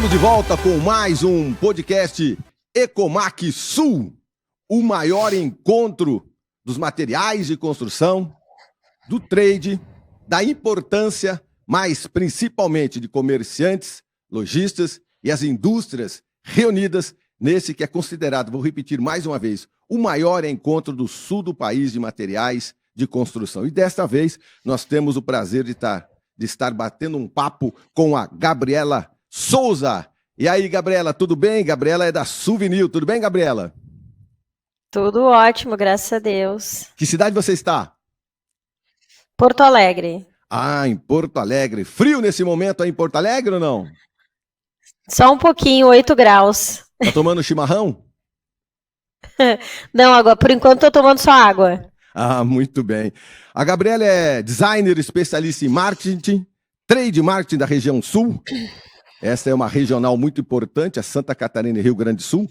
Estamos de volta com mais um podcast Ecomac Sul, o maior encontro dos materiais de construção, do trade, da importância, mas principalmente de comerciantes, lojistas e as indústrias reunidas nesse que é considerado, vou repetir mais uma vez, o maior encontro do sul do país de materiais de construção. E desta vez nós temos o prazer de estar batendo um papo com a Gabriela Souza. E aí, Gabriela, tudo bem? Gabriela é da Suvinil. Tudo bem, Gabriela? Tudo ótimo, graças a Deus. Que cidade você está? Porto Alegre. Ah, em Porto Alegre. Frio nesse momento aí em Porto Alegre ou não? Só um pouquinho, 8 graus. Tá tomando chimarrão? Não, agora, por enquanto tô tomando só água. Ah, muito bem. A Gabriela é designer, especialista em marketing, trade marketing da região sul. Essa é uma regional muito importante, a Santa Catarina e Rio Grande do Sul.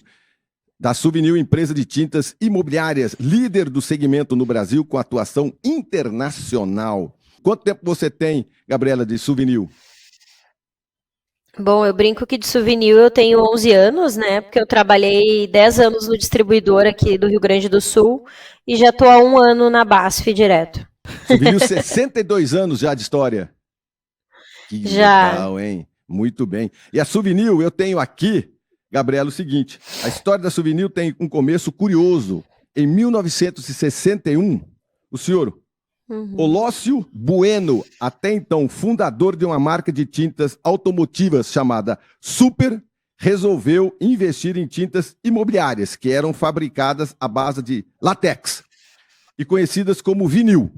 Da Suvinil, empresa de tintas imobiliárias, líder do segmento no Brasil com atuação internacional. Quanto tempo você tem, Gabriela, de Suvinil? Bom, eu brinco que de Suvinil eu tenho 11 anos, né? Porque eu trabalhei 10 anos no distribuidor aqui do Rio Grande do Sul e já tô há 1 ano na BASF direto. Suvinil, 62 anos já de história. Que Já. legal, hein? Muito bem. E a Suvinil, eu tenho aqui, Gabriela, o seguinte, a história da Suvinil tem um começo curioso. Em 1961, o senhor Olócio Bueno, até então fundador de uma marca de tintas automotivas chamada Super, resolveu investir em tintas imobiliárias, que eram fabricadas à base de látex e conhecidas como vinil.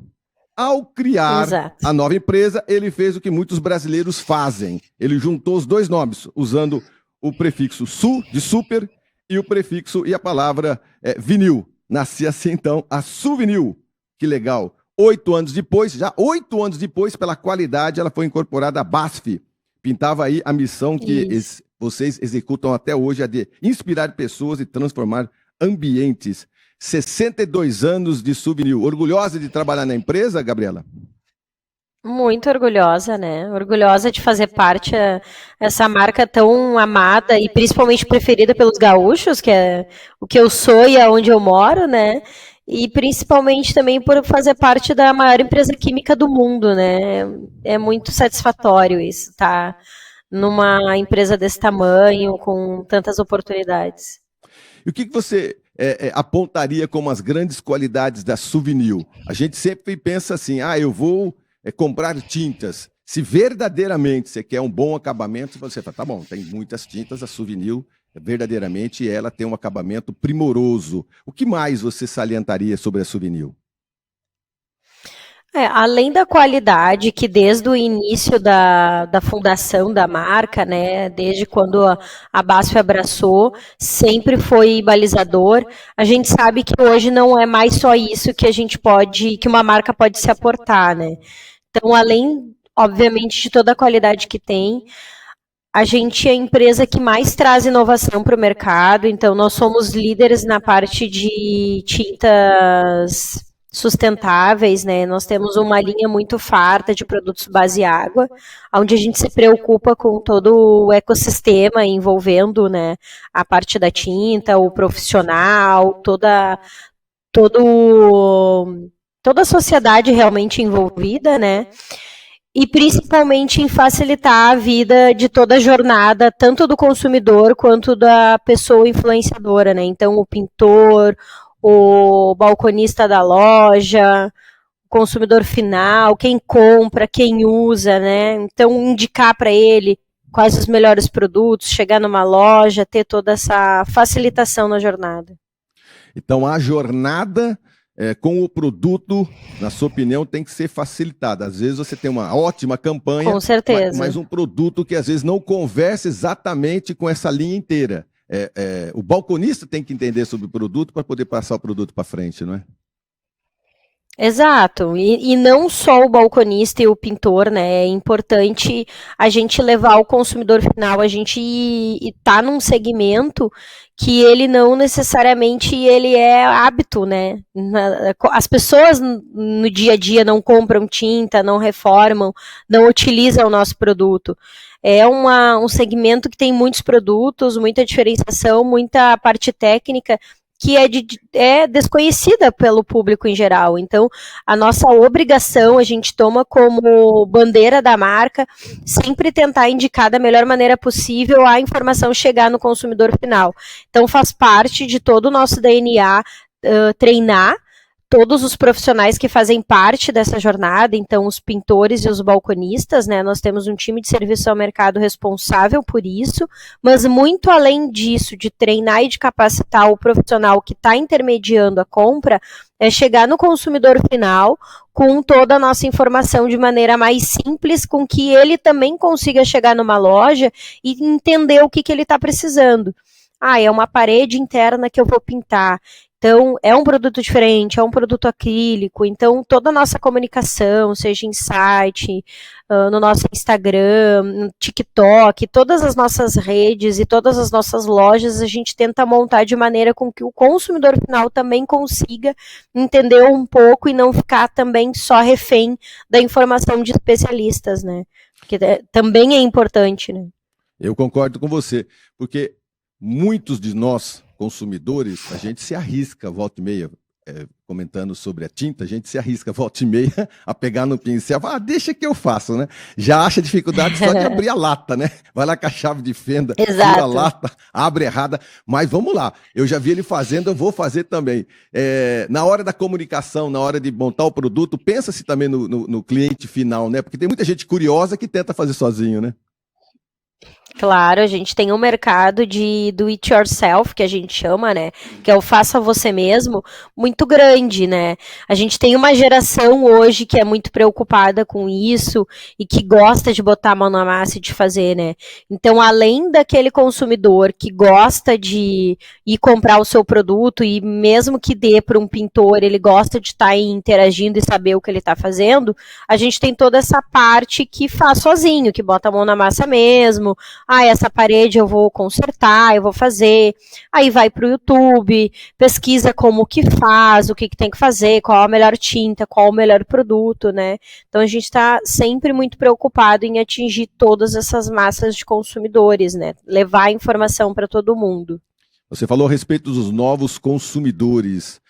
Ao criar a nova empresa, ele fez o que muitos brasileiros fazem. Ele juntou os dois nomes, usando o prefixo su, de super, e o prefixo e a palavra vinil. Nascia assim, então, a Suvinil. Que legal. 8 anos depois, já 8 anos depois, pela qualidade, ela foi incorporada à BASF. Pintava aí a missão que vocês executam até hoje, a de inspirar pessoas e transformar ambientes. 62 anos de Suvinil. Orgulhosa de trabalhar na empresa, Gabriela? Muito orgulhosa, né? Orgulhosa de fazer parte dessa marca tão amada e principalmente preferida pelos gaúchos, que é o que eu sou e aonde eu moro, né? E principalmente também por fazer parte da maior empresa química do mundo, né? É muito satisfatório isso, tá? Numa empresa desse tamanho, com tantas oportunidades. E o que você apontaria como as grandes qualidades da Suvinil? A gente sempre pensa assim, eu vou comprar tintas. Se verdadeiramente você quer um bom acabamento, você fala, tá bom, tem muitas tintas, a Suvinil, verdadeiramente, ela tem um acabamento primoroso. O que mais você salientaria sobre a Suvinil? Além da qualidade, que desde o início da fundação da marca, né, desde quando a BASF abraçou, sempre foi balizador, a gente sabe que hoje não é mais só isso que uma marca pode se aportar, né? Então, além, obviamente, de toda a qualidade que tem, a gente é a empresa que mais traz inovação para o mercado, então nós somos líderes na parte de tintas sustentáveis, né? Nós temos uma linha muito farta de produtos base água, onde a gente se preocupa com todo o ecossistema envolvendo, né, a parte da tinta, o profissional, toda a sociedade realmente envolvida, né? E principalmente em facilitar a vida de toda a jornada, tanto do consumidor quanto da pessoa influenciadora, né? Então, o pintor, o balconista da loja, o consumidor final, quem compra, quem usa, né? Então, indicar para ele quais os melhores produtos, chegar numa loja, ter toda essa facilitação na jornada. Então, a jornada com o produto, na sua opinião, tem que ser facilitada. Às vezes você tem uma ótima campanha, com certeza, mas um produto que às vezes não conversa exatamente com essa linha inteira. O balconista tem que entender sobre o produto para poder passar o produto para frente, não é? Exato, e não só o balconista e o pintor, né? É importante a gente levar o consumidor final, a gente tá num segmento que ele não necessariamente ele é hábito, né? As pessoas no dia a dia não compram tinta, não reformam, não utilizam o nosso produto. É um segmento que tem muitos produtos, muita diferenciação, muita parte técnica que é desconhecida pelo público em geral. Então, a nossa obrigação, a gente toma como bandeira da marca, sempre tentar indicar da melhor maneira possível a informação chegar no consumidor final. Então, faz parte de todo o nosso DNA treinar todos os profissionais que fazem parte dessa jornada, então os pintores e os balconistas, né? Nós temos um time de serviço ao mercado responsável por isso, mas muito além disso, de treinar e de capacitar o profissional que está intermediando a compra, é chegar no consumidor final com toda a nossa informação de maneira mais simples, com que ele também consiga chegar numa loja e entender o que ele está precisando. É uma parede interna que eu vou pintar. Então, é um produto diferente, é um produto acrílico, então toda a nossa comunicação, seja em site, no nosso Instagram, no TikTok, todas as nossas redes e todas as nossas lojas, a gente tenta montar de maneira com que o consumidor final também consiga entender um pouco e não ficar também só refém da informação de especialistas, né? Porque também é importante, né? Eu concordo com você, porque muitos de nós, consumidores, a gente se arrisca, volta e meia, comentando sobre a tinta, a gente se arrisca, volta e meia, a pegar no pincel, deixa que eu faço, né? Já acha dificuldade só de abrir a lata, né? Vai lá com a chave de fenda, tira a lata, abre errada, mas vamos lá, eu já vi ele fazendo, eu vou fazer também. Na hora da comunicação, na hora de montar o produto, pensa-se também no cliente final, né? Porque tem muita gente curiosa que tenta fazer sozinho, né? Claro, a gente tem um mercado de do it yourself, que a gente chama, né? Que é o faça você mesmo, muito grande, né? A gente tem uma geração hoje que é muito preocupada com isso e que gosta de botar a mão na massa e de fazer, né? Então, além daquele consumidor que gosta de ir comprar o seu produto e mesmo que dê para um pintor, ele gosta de estar interagindo e saber o que ele está fazendo, a gente tem toda essa parte que faz sozinho, que bota a mão na massa mesmo. Essa parede eu vou consertar, eu vou fazer. Aí vai para o YouTube, pesquisa como que faz, o que tem que fazer, qual a melhor tinta, qual o melhor produto, né? Então a gente está sempre muito preocupado em atingir todas essas massas de consumidores, né? Levar a informação para todo mundo. Você falou a respeito dos novos consumidores.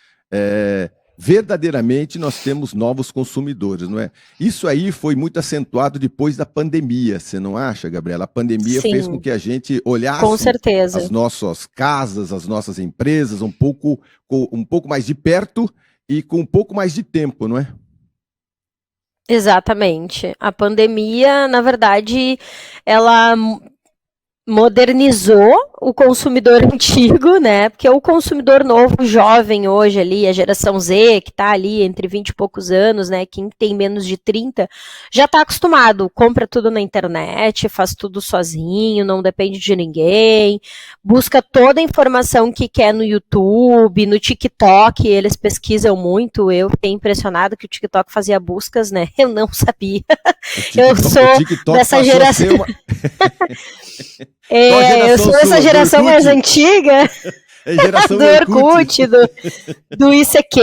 Verdadeiramente nós temos novos consumidores, não é? Isso aí foi muito acentuado depois da pandemia, você não acha, Gabriela? A pandemia Sim, fez com que a gente olhasse com certeza. as nossas casas, as nossas empresas um pouco mais de perto e com um pouco mais de tempo, não é? Exatamente. A pandemia, na verdade, ela modernizou o consumidor antigo, né? Porque o consumidor novo, jovem hoje ali, a geração Z, que tá ali entre 20 e poucos anos, né? Quem tem menos de 30, já tá acostumado, compra tudo na internet, faz tudo sozinho, não depende de ninguém, busca toda a informação que quer no YouTube, no TikTok, eles pesquisam muito, eu fiquei impressionada que o TikTok fazia buscas, né? Eu não sabia. Eu sou dessa geração... eu sou dessa geração mais antiga, geração do Orkut, do ICQ,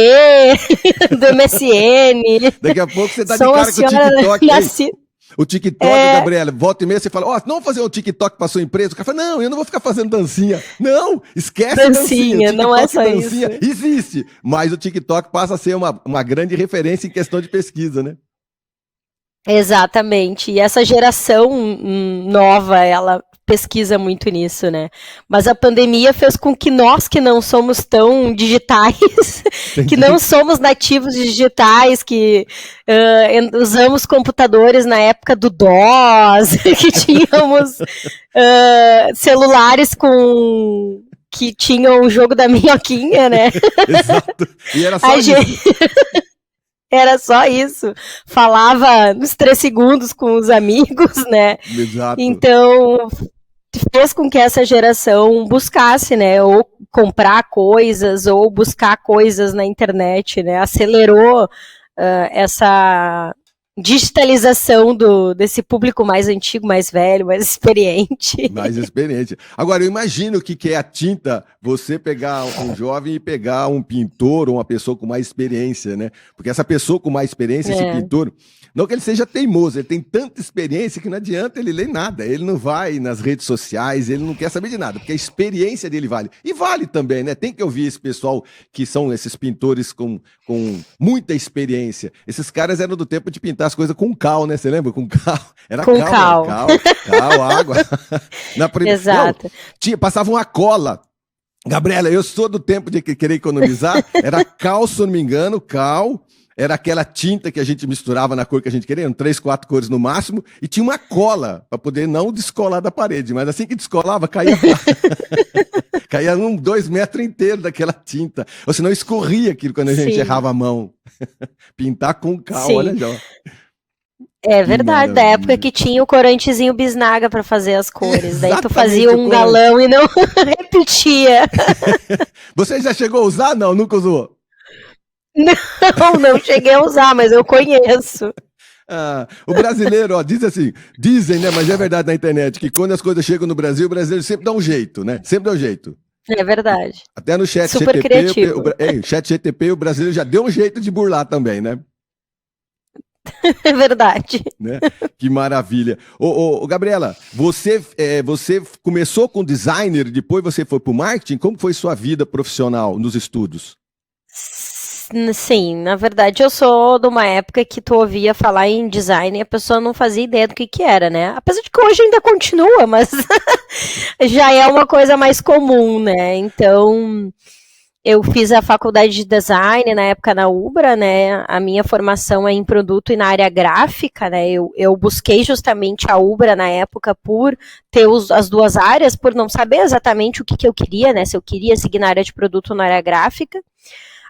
do MSN. Daqui a pouco você tá de cara com o TikTok. O TikTok, Gabriela, volta e meia, você fala, não vamos fazer um TikTok para sua empresa. O cara fala, não, eu não vou ficar fazendo dancinha. Não, esquece dancinha. Não é só dancinha isso. Existe, mas o TikTok passa a ser uma grande referência em questão de pesquisa, né? Exatamente, e essa geração nova, ela pesquisa muito nisso, né? Mas a pandemia fez com que nós que não somos tão digitais, que não somos nativos digitais, que usamos computadores na época do DOS, que tínhamos celulares que tinham o jogo da minhoquinha, né? Exato, e era só isso. Era só isso. Falava nos 3 segundos com os amigos, né? Exato. Então, fez com que essa geração buscasse, né, ou comprar coisas, ou buscar coisas na internet, né, acelerou essa digitalização desse público mais antigo, mais velho, mais experiente. Mais experiente. Agora, eu imagino o que é a tinta, você pegar um jovem e pegar um pintor ou uma pessoa com mais experiência, né? Porque essa pessoa com mais experiência, esse pintor, não que ele seja teimoso, ele tem tanta experiência que não adianta ele ler nada. Ele não vai nas redes sociais, ele não quer saber de nada, porque a experiência dele vale. E vale também, né? Tem que ouvir esse pessoal que são esses pintores com muita experiência. Esses caras eram do tempo de pintar as coisas com cal, né? Você lembra? Com cal. Era com cal, água. Exato. Passava uma cola. Gabriela, eu sou do tempo de querer economizar. Era cal, se eu não me engano, cal. Era aquela tinta que a gente misturava na cor que a gente queria, 3, 4 cores no máximo, e tinha uma cola para poder não descolar da parede, mas assim que descolava, caía 2 metros inteiros daquela tinta. Ou senão escorria aquilo quando a gente errava a mão. Pintar com cal, olha já. É verdade, da época que tinha o corantezinho bisnaga para fazer as cores. Exatamente, daí tu fazia um galão e não repetia. Você já chegou a usar? Não, nunca usou? Não cheguei a usar, mas eu conheço. O brasileiro, dizem, né, mas é verdade na internet, que quando as coisas chegam no Brasil, o brasileiro sempre dá um jeito, né? Sempre dá um jeito. É verdade. Até no chat Super GTP, criativo. Chat GTP, o brasileiro já deu um jeito de burlar também, né? É verdade. Né? Que maravilha. Gabriela, você começou com designer, depois você foi para o marketing? Como foi sua vida profissional nos estudos? Sim, na verdade eu sou de uma época que tu ouvia falar em design e a pessoa não fazia ideia do que era, né? Apesar de que hoje ainda continua, mas já é uma coisa mais comum, né? Então, eu fiz a faculdade de design na época na Ubra, né? A minha formação é em produto e na área gráfica, né? Eu busquei justamente a Ubra na época por ter as duas áreas, por não saber exatamente o que eu queria, né? Se eu queria seguir na área de produto ou na área gráfica.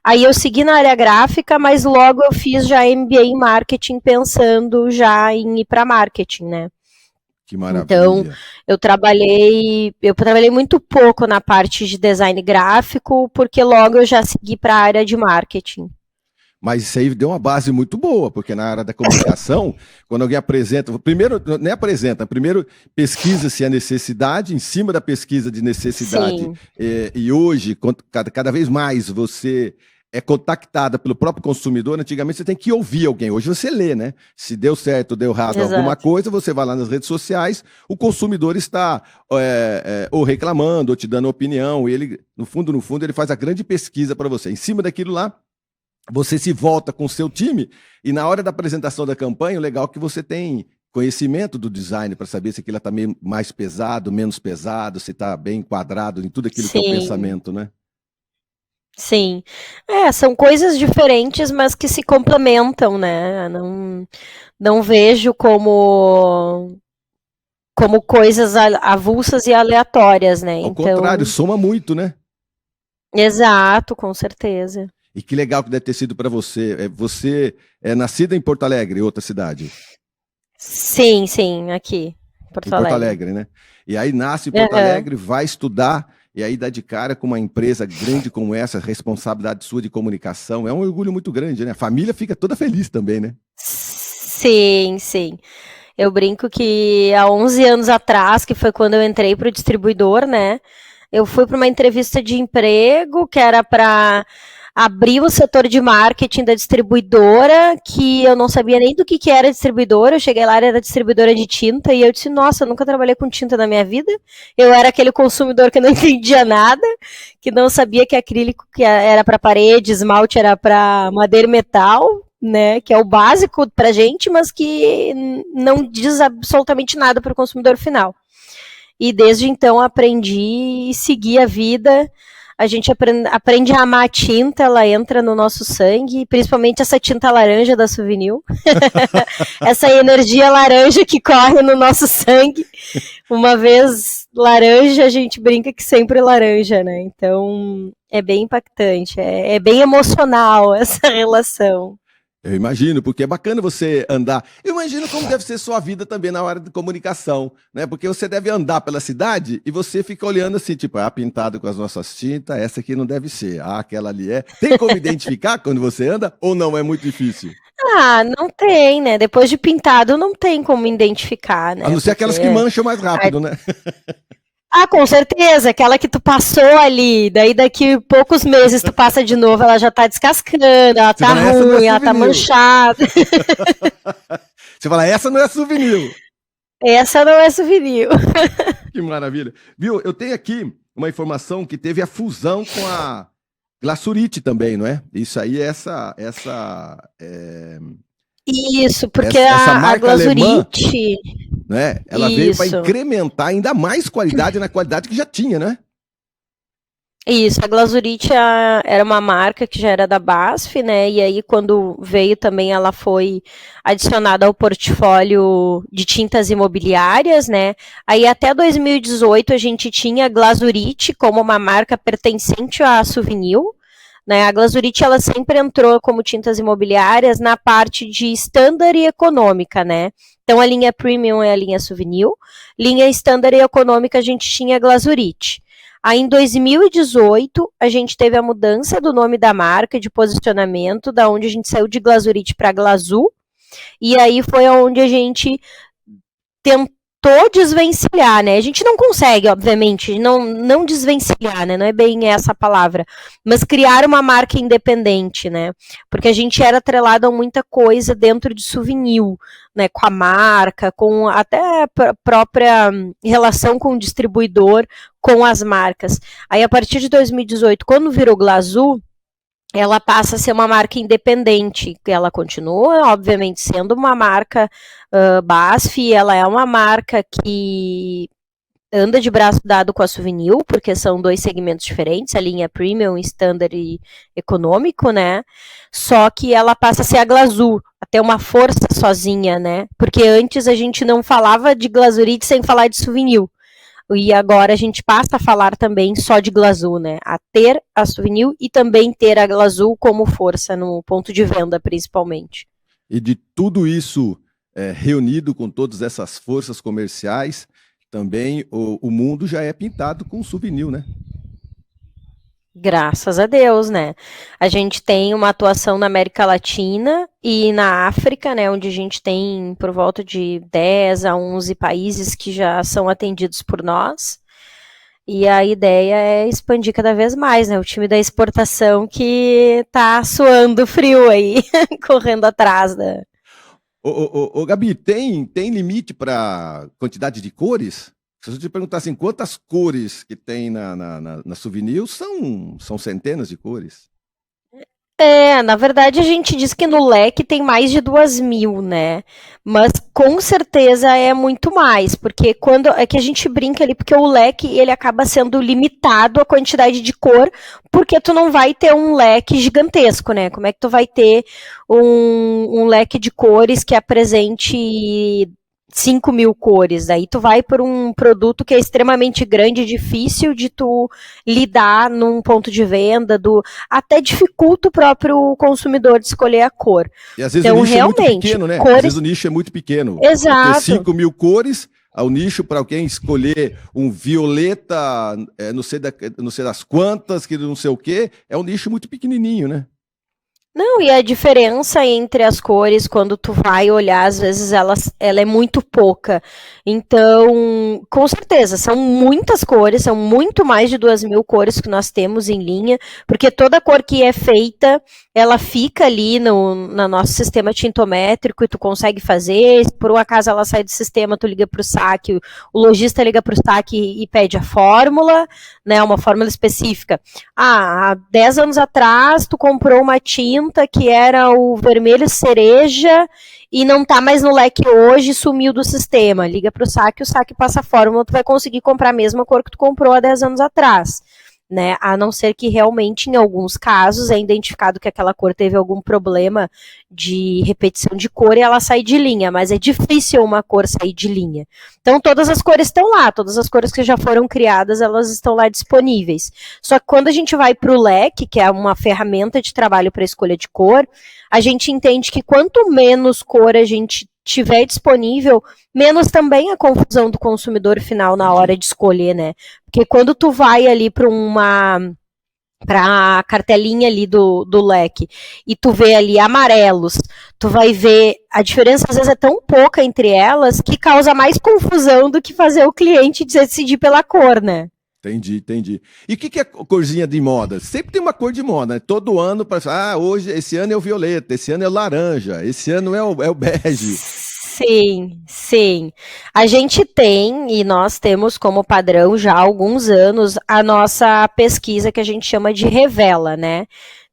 Aí eu segui na área gráfica, mas logo eu fiz já MBA em marketing, pensando já em ir para marketing, né? Que maravilha. Então, eu trabalhei muito pouco na parte de design gráfico, porque logo eu já segui para a área de marketing. Mas isso aí deu uma base muito boa, porque na área da comunicação, quando alguém apresenta, primeiro pesquisa-se a necessidade, em cima da pesquisa de necessidade, e hoje, cada vez mais você é contactada pelo próprio consumidor. Antigamente você tem que ouvir alguém, hoje você lê, né? Se deu certo ou deu errado alguma coisa, você vai lá nas redes sociais, o consumidor está ou reclamando, ou te dando opinião, e ele, no fundo, ele faz a grande pesquisa para você. Em cima daquilo lá, você se volta com o seu time, e na hora da apresentação da campanha, o legal é que você tem conhecimento do design para saber se aquilo está mais pesado, menos pesado, se está bem enquadrado em tudo aquilo que é o pensamento, né? Sim. São coisas diferentes, mas que se complementam, né? Não vejo como coisas avulsas e aleatórias, né? Ao contrário, soma muito, né? Exato, com certeza. E que legal que deve ter sido para você. Você é nascida em Porto Alegre, outra cidade? Sim, aqui, Porto Alegre, né? E aí nasce em Porto Alegre, vai estudar, e aí dá de cara com uma empresa grande como essa, responsabilidade sua de comunicação. É um orgulho muito grande, né? A família fica toda feliz também, né? Sim. Eu brinco que há 11 anos atrás, que foi quando eu entrei para o distribuidor, né? Eu fui para uma entrevista de emprego que era para abrir o setor de marketing da distribuidora, que eu não sabia nem do que era distribuidora. Eu cheguei lá, era distribuidora de tinta, e eu disse, nossa, eu nunca trabalhei com tinta na minha vida. Eu era aquele consumidor que não entendia nada, que não sabia que acrílico que era para parede, esmalte era para madeira e metal, né, que é o básico pra gente, mas que não diz absolutamente nada para o consumidor final. E desde então aprendi e segui a vida. A gente aprende a amar a tinta, ela entra no nosso sangue, principalmente essa tinta laranja da Souvenir. Essa energia laranja que corre no nosso sangue. Uma vez laranja, a gente brinca que sempre laranja, né? Então, é bem impactante, é bem emocional essa relação. Eu imagino, porque é bacana você andar. Eu imagino como deve ser sua vida também na hora de comunicação, né? Porque você deve andar pela cidade e você fica olhando assim, tipo, pintado com as nossas tintas, essa aqui não deve ser, aquela ali é. Tem como identificar quando você anda ou não é muito difícil? Não tem, né? Depois de pintado não tem como identificar, né? A não ser aquelas que mancham mais rápido, né? Com certeza, aquela que tu passou ali, daí daqui poucos meses tu passa de novo, ela já tá descascando, ela tá ruim, ela tá manchada. Você fala, essa não é souvenir. Essa não é souvenir. Que maravilha. Viu, eu tenho aqui uma informação que teve a fusão com a Glacurite também, não é? Isso aí, Isso, porque essa marca a Glacurite... né? Ela veio para incrementar ainda mais qualidade na qualidade que já tinha, né? Isso, a Glacurite era uma marca que já era da BASF, né? E aí, quando veio também, ela foi adicionada ao portfólio de tintas imobiliárias, né? Aí, até 2018, a gente tinha a Glacurite como uma marca pertencente à Suvinil, né? A Glacurite, ela sempre entrou como tintas imobiliárias na parte de standard e econômica, né? Então, a linha Premium é a linha Suvinil, linha standard e econômica a gente tinha a Glacurite. Aí, em 2018, a gente teve a mudança do nome da marca, de posicionamento, da onde a gente saiu de Glacurite para Glazu, e aí foi onde a gente tentou desvencilhar, né? A gente não consegue, obviamente, não desvencilhar, né? Não é bem essa a palavra, mas criar uma marca independente, né? Porque a gente era atrelado a muita coisa dentro de Suvinil, né? Com a marca, com até a própria relação com o distribuidor, com as marcas. Aí, a partir de 2018, quando virou Glazu, ela passa a ser uma marca independente. Ela continua, obviamente, sendo uma marca BASF, ela é uma marca que anda de braço dado com a Suvinil, porque são dois segmentos diferentes, a linha Premium, Standard e Econômico, né? Só que ela passa a ser a Glazu, a ter uma força sozinha, né? Porque antes a gente não falava de Glacurite sem falar de Suvinil. E agora a gente passa a falar também só de Glazu, né? A ter a Suvinil e também ter a Glazu como força no ponto de venda, principalmente. E de tudo isso reunido com todas essas forças comerciais, também o mundo já é pintado com Suvinil, né? Graças a Deus, né? A gente tem uma atuação na América Latina e na África, né, onde a gente tem por volta de 10 a 11 países que já são atendidos por nós. E a ideia é expandir cada vez mais, né? O time da exportação que tá suando frio aí, correndo atrás da... Ô, Gabi, tem limite para quantidade de cores? Se eu te perguntar assim, quantas cores que tem na Suvinil, são centenas de cores? Na verdade a gente diz que no leque tem mais de 2.000, né? Mas com certeza é muito mais, porque quando é que a gente brinca ali, porque o leque ele acaba sendo limitado a quantidade de cor, porque tu não vai ter um leque gigantesco, né? Como é que tu vai ter um leque de cores que apresente 5.000 cores, daí tu vai por um produto que é extremamente grande e difícil de tu lidar num ponto de venda, até dificulta o próprio consumidor de escolher a cor. E às vezes então, o nicho é muito pequeno, né? Às vezes o nicho é muito pequeno. Exato. Ter 5.000 cores, ao nicho para alguém escolher um violeta, não sei das quantas, que não sei o quê, é um nicho muito pequenininho, né? Não, e a diferença entre as cores, quando tu vai olhar, às vezes ela é muito pouca. Então, com certeza, são muitas cores, são muito mais de 2.000 cores que nós temos em linha, porque toda cor que é feita, ela fica ali no nosso sistema tintométrico e tu consegue fazer. Se por um acaso ela sai do sistema, tu liga para o saque, o lojista liga para o saque e pede a fórmula, né, uma fórmula específica. Há 10 anos atrás, tu comprou uma tinta que era o vermelho cereja e não tá mais no leque hoje, sumiu do sistema. Liga pro saque, o saque passa a fórmula, tu vai conseguir comprar a mesma cor que tu comprou há 10 anos atrás. né? A não ser que realmente, em alguns casos, é identificado que aquela cor teve algum problema de repetição de cor e ela sai de linha, mas é difícil uma cor sair de linha. Então, todas as cores estão lá, todas as cores que já foram criadas, elas estão lá disponíveis. Só que quando a gente vai para o leque, que é uma ferramenta de trabalho para escolha de cor, a gente entende que quanto menos cor a gente tiver disponível, menos também a confusão do consumidor final na hora de escolher, né? Porque quando tu vai ali para a cartelinha ali do leque, e tu vê ali amarelos, tu vai ver, a diferença às vezes é tão pouca entre elas, que causa mais confusão do que fazer o cliente decidir pela cor, né? Entendi. E o que é corzinha de moda? Sempre tem uma cor de moda, né? Todo ano, hoje, esse ano é o violeta, esse ano é o laranja, esse ano é o bege. Sim. A gente tem, e nós temos como padrão já há alguns anos, a nossa pesquisa que a gente chama de Revela, né?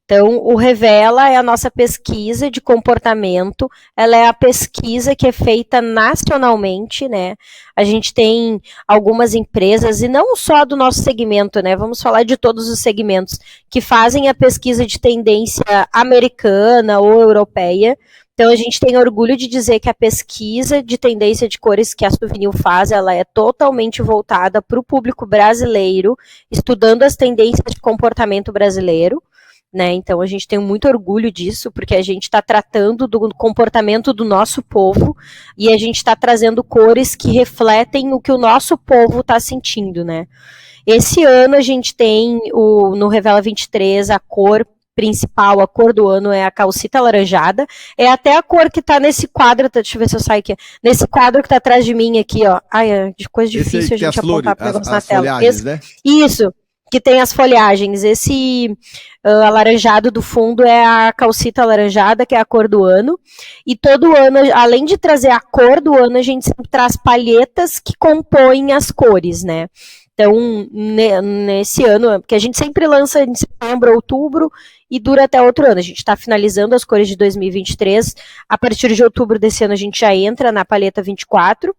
Então, o Revela é a nossa pesquisa de comportamento, ela é a pesquisa que é feita nacionalmente, né? A gente tem algumas empresas, e não só do nosso segmento, né? Vamos falar de todos os segmentos, que fazem a pesquisa de tendência americana ou europeia. Então, a gente tem orgulho de dizer que a pesquisa de tendência de cores que a Souvenir faz, ela é totalmente voltada para o público brasileiro, estudando as tendências de comportamento brasileiro. Né? Então a gente tem muito orgulho disso, porque a gente está tratando do comportamento do nosso povo e a gente está trazendo cores que refletem o que o nosso povo está sentindo, né? Esse ano a gente tem no Revela 23 a cor principal, a cor do ano é a calcita alaranjada, é até a cor que tá nesse quadro, deixa eu ver se eu saio aqui, nesse quadro que tá atrás de mim aqui, ó, é de coisa difícil a gente apontar para negócio na tela. Né? Isso, que tem as folhagens. Esse alaranjado do fundo é a calcita alaranjada, que é a cor do ano. E todo ano, além de trazer a cor do ano, a gente sempre traz palhetas que compõem as cores, né? Então, nesse ano, porque a gente sempre lança em setembro, outubro, e dura até outro ano. A gente está finalizando as cores de 2023. A partir de outubro desse ano, a gente já entra na palheta 24.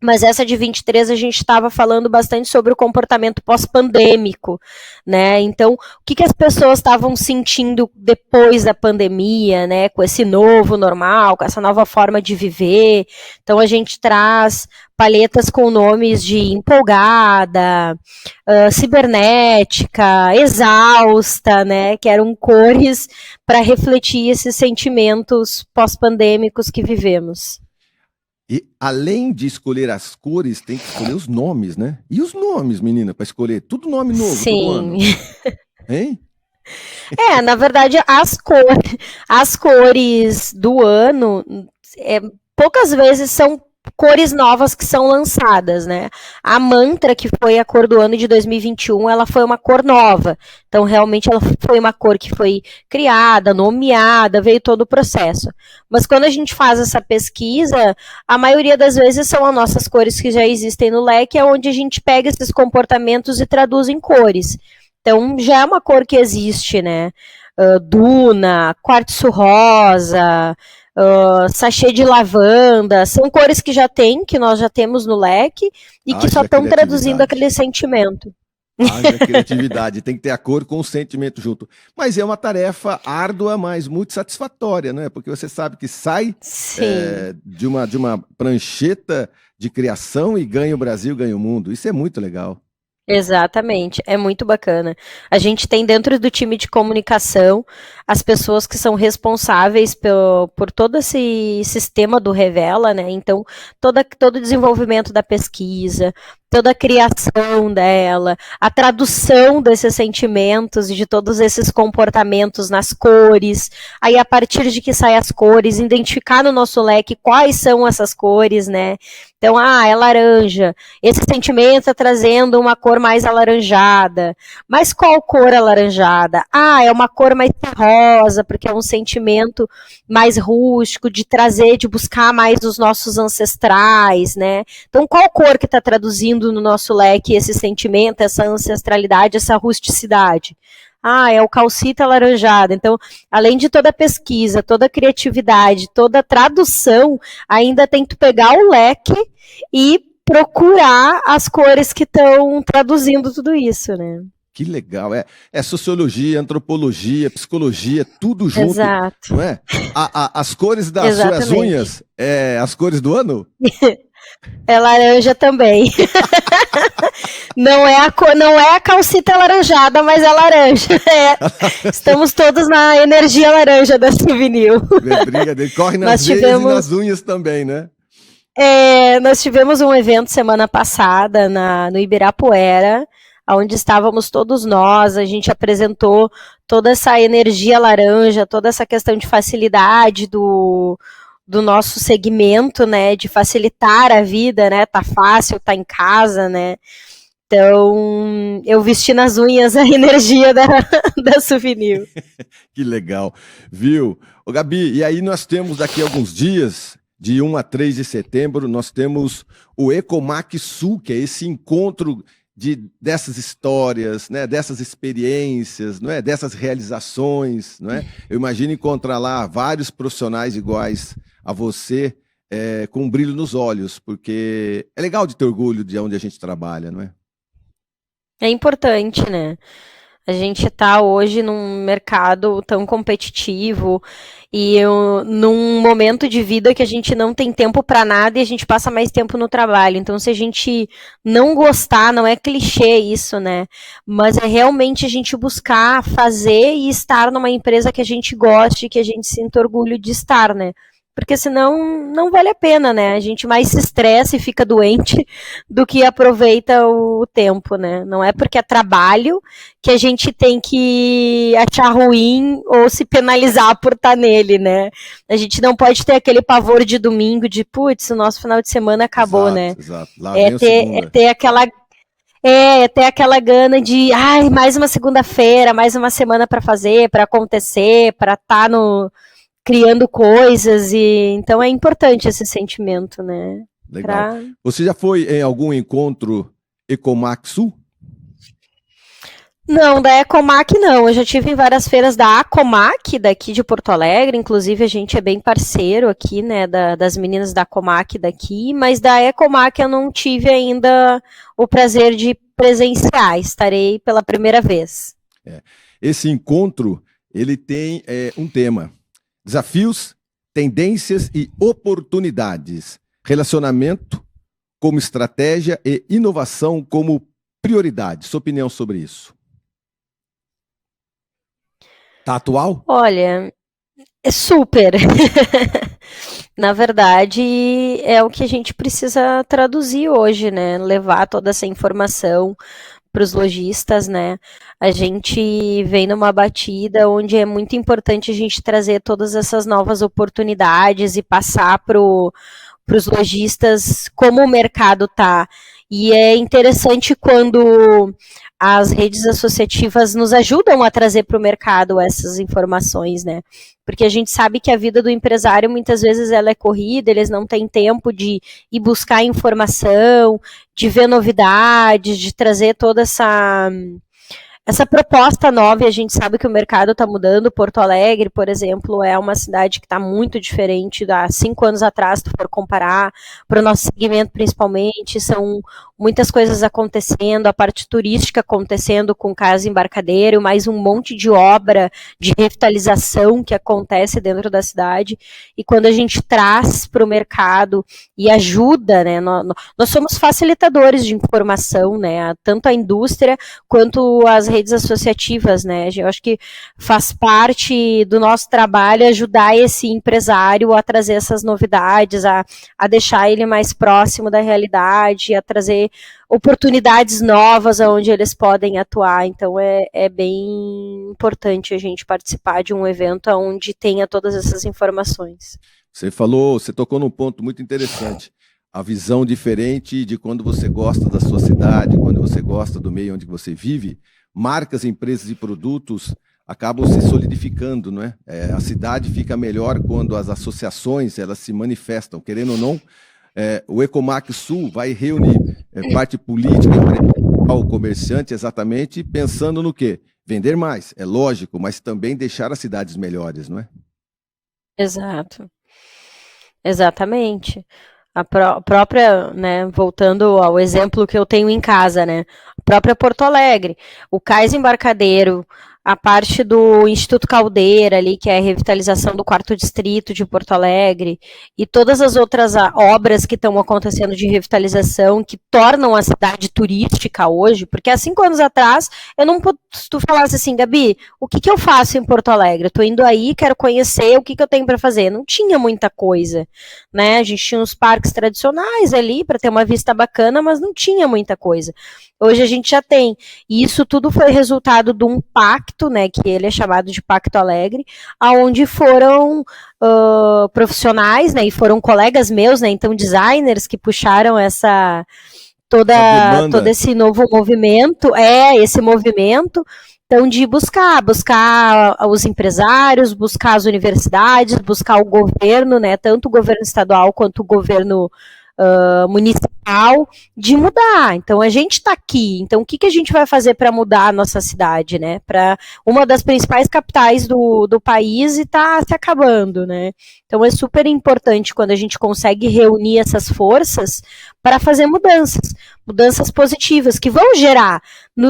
Mas essa de 23 a gente estava falando bastante sobre o comportamento pós-pandêmico, né? Então, o que as pessoas estavam sentindo depois da pandemia, né? Com esse novo normal, com essa nova forma de viver. Então, a gente traz palhetas com nomes de empolgada, cibernética, exausta, né? Que eram cores para refletir esses sentimentos pós-pandêmicos que vivemos. E além de escolher as cores, tem que escolher os nomes, né? E os nomes, menina, para escolher? Tudo nome novo, Sim. todo ano. Hein? Na verdade, as cores do ano, poucas vezes são cores novas que são lançadas, né? A Mantra, que foi a cor do ano de 2021, ela foi uma cor nova. Então, realmente, ela foi uma cor que foi criada, nomeada, veio todo o processo. Mas quando a gente faz essa pesquisa, a maioria das vezes são as nossas cores que já existem no leque, é onde a gente pega esses comportamentos e traduz em cores. Então, já é uma cor que existe, né? Duna, quartzo rosa, sachê de lavanda, são cores que já tem, que nós já temos no leque e que só estão traduzindo aquele sentimento. Haja criatividade, tem que ter a cor com o sentimento junto. Mas é uma tarefa árdua, mas muito satisfatória, né? Porque você sabe que sai de uma prancheta de criação e ganha o Brasil, ganha o mundo. Isso é muito legal. Exatamente, é muito bacana. A gente tem dentro do time de comunicação as pessoas que são responsáveis por todo esse sistema do Revela, né? Então, todo o desenvolvimento da pesquisa, toda a criação dela, a tradução desses sentimentos e de todos esses comportamentos nas cores, aí a partir de que saem as cores, identificar no nosso leque quais são essas cores, né? Então, é laranja, esse sentimento está trazendo uma cor mais alaranjada, mas qual cor alaranjada? É uma cor mais terrosa, porque é um sentimento mais rústico, de trazer, de buscar mais os nossos ancestrais, né? Então, qual cor que está traduzindo no nosso leque esse sentimento, essa ancestralidade, essa rusticidade? É o calcita alaranjada. Então, além de toda a pesquisa, toda a criatividade, toda a tradução, ainda tem que pegar o leque e procurar as cores que estão traduzindo tudo isso, né? Que legal. É sociologia, antropologia, psicologia, tudo junto. Exato. Não é? As cores das suas unhas, as cores do ano? É laranja também. Não é a calcita alaranjada, mas é laranja. Estamos todos na energia laranja da Souvenir. Corre nas veias e nas unhas também, né? Nós tivemos um evento semana passada no Ibirapuera, onde estávamos todos nós, a gente apresentou toda essa energia laranja, toda essa questão de facilidade do nosso segmento, né, de facilitar a vida, né, tá fácil, tá em casa, né, então eu vesti nas unhas a energia da Souvenir. Que legal, viu? Ô Gabi, e aí nós temos daqui a alguns dias, de 1 a 3 de setembro, nós temos o Ecomac Sul, que é esse encontro dessas histórias, né, dessas experiências, não é, dessas realizações, não é? Eu imagino encontrar lá vários profissionais iguais a você, com um brilho nos olhos, porque é legal de ter orgulho de onde a gente trabalha, não é? É importante, né? A gente está hoje num mercado tão competitivo e num momento de vida que a gente não tem tempo para nada e a gente passa mais tempo no trabalho. Então, se a gente não gostar, não é clichê isso, né? Mas é realmente a gente buscar fazer e estar numa empresa que a gente goste, que a gente sinta orgulho de estar, né? Porque senão não vale a pena, né? A gente mais se estressa e fica doente do que aproveita o tempo, né? Não é porque é trabalho que a gente tem que achar ruim ou se penalizar por estar nele, né? A gente não pode ter aquele pavor de domingo de, putz, o nosso final de semana acabou, né? Exato. Lá vem ter aquela gana de, mais uma segunda-feira, mais uma semana para fazer, para acontecer, para estar criando coisas, e então é importante esse sentimento, né? Legal. Você já foi em algum encontro Ecomac Sul? Não, da Ecomac não. Eu já tive em várias feiras da Acomac, daqui de Porto Alegre, inclusive a gente é bem parceiro aqui, né, das meninas da Acomac daqui, mas da Ecomac eu não tive ainda o prazer de presenciar, estarei pela primeira vez. Esse encontro, ele tem um tema: desafios, tendências e oportunidades. Relacionamento como estratégia e inovação como prioridade. Sua opinião sobre isso? Tá atual? Olha, é super. Na verdade, é o que a gente precisa traduzir hoje, né? Levar toda essa informação para os lojistas, né? A gente vem numa batida onde é muito importante a gente trazer todas essas novas oportunidades e passar para os lojistas como o mercado tá. E é interessante quando as redes associativas nos ajudam a trazer para o mercado essas informações, né? Porque a gente sabe que a vida do empresário muitas vezes ela é corrida, eles não têm tempo de ir buscar informação, de ver novidades, de trazer toda essa proposta nova. E a gente sabe que o mercado está mudando. Porto Alegre, por exemplo, é uma cidade que está muito diferente há 5 anos atrás, se tu for comparar, para o nosso segmento principalmente. São muitas coisas acontecendo, a parte turística acontecendo com casa embarcadeiro, mais um monte de obra de revitalização que acontece dentro da cidade. E quando a gente traz para o mercado e ajuda, né, nós somos facilitadores de informação, né, tanto a indústria quanto as redes associativas, né? Eu acho que faz parte do nosso trabalho ajudar esse empresário a trazer essas novidades, a deixar ele mais próximo da realidade, a trazer oportunidades novas onde eles podem atuar. Então é bem importante a gente participar de um evento onde tenha todas essas informações. Você tocou num ponto muito interessante. A visão diferente de quando você gosta da sua cidade, quando você gosta do meio onde você vive. Marcas, empresas e produtos acabam se solidificando, não é? A cidade fica melhor quando as associações elas se manifestam. Querendo ou não, o Ecomac Sul vai reunir parte política, empresarial, comerciante, exatamente pensando no quê? Vender mais, é lógico, mas também deixar as cidades melhores, não é? Exato. Exatamente. própria, né, voltando ao exemplo que eu tenho em casa, né, a própria Porto Alegre, o Cais Embarcadeiro, a parte do Instituto Caldeira ali, que é a revitalização do 4º Distrito de Porto Alegre, e todas as outras obras que estão acontecendo de revitalização, que tornam a cidade turística hoje, porque há 5 anos atrás, se tu falasse assim, Gabi, o que eu faço em Porto Alegre? Eu tô indo aí, quero conhecer, o que eu tenho para fazer? Não tinha muita coisa, né? A gente tinha uns parques tradicionais ali, para ter uma vista bacana, mas não tinha muita coisa. Hoje a gente já tem. E isso tudo foi resultado de um pacto, né, que ele é chamado de Pacto Alegre, aonde foram profissionais, né, e foram colegas meus, né, então designers que puxaram todo esse novo movimento, esse movimento, então de buscar os empresários, buscar as universidades, buscar o governo, né, tanto o governo estadual quanto o governo municipal, de mudar. Então a gente está aqui, então o que a gente vai fazer para mudar a nossa cidade, né? Para uma das principais capitais do país e está se acabando, né? Então é super importante quando a gente consegue reunir essas forças para fazer mudanças positivas que vão gerar,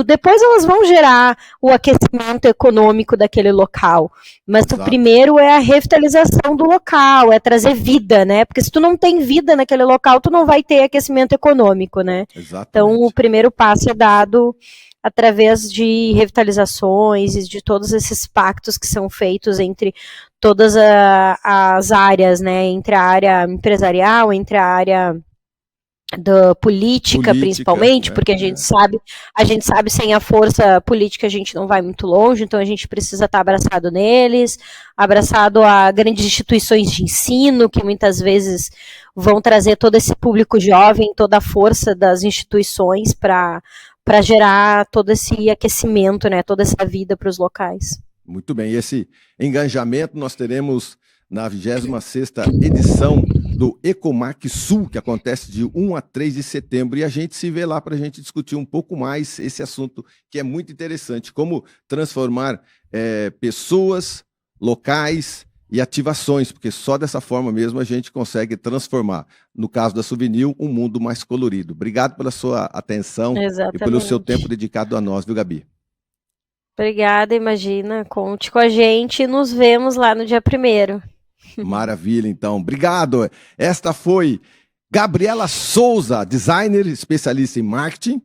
depois elas vão gerar o aquecimento econômico daquele local, mas o primeiro é a revitalização do local, é trazer vida, né? Porque se tu não tem vida naquele local, tu não vai ter aquecimento econômico, né? Exatamente. Então o primeiro passo é dado através de revitalizações e de todos esses pactos que são feitos entre todas as áreas, né? Entre a área empresarial, entre a área da política, principalmente, né? Porque a gente sabe sem a força política a gente não vai muito longe, então a gente precisa estar abraçado neles, abraçado a grandes instituições de ensino, que muitas vezes vão trazer todo esse público jovem, toda a força das instituições para gerar todo esse aquecimento, né, toda essa vida para os locais. Muito bem, e esse engajamento nós teremos na 26ª edição do Ecomac Sul, que acontece de 1 a 3 de setembro, e a gente se vê lá para a gente discutir um pouco mais esse assunto, que é muito interessante, como transformar pessoas, locais e ativações, porque só dessa forma mesmo a gente consegue transformar, no caso da Souvenir, um mundo mais colorido. Obrigado pela sua atenção. Exatamente. E pelo seu tempo dedicado a nós, viu, Gabi? Obrigada, imagina, conte com a gente e nos vemos lá no dia 1º. Maravilha, então. Obrigado. Esta foi Gabriela Souza, designer, especialista em marketing,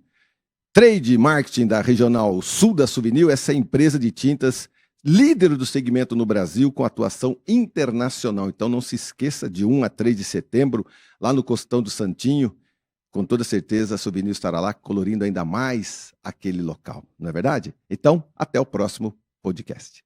trade marketing da Regional Sul da Souvenir, essa empresa de tintas líder do segmento no Brasil, com atuação internacional. Então não se esqueça, de 1 a 3 de setembro, lá no Costão do Santinho, com toda certeza a Souvenir estará lá colorindo ainda mais aquele local, não é verdade? Então, até o próximo podcast.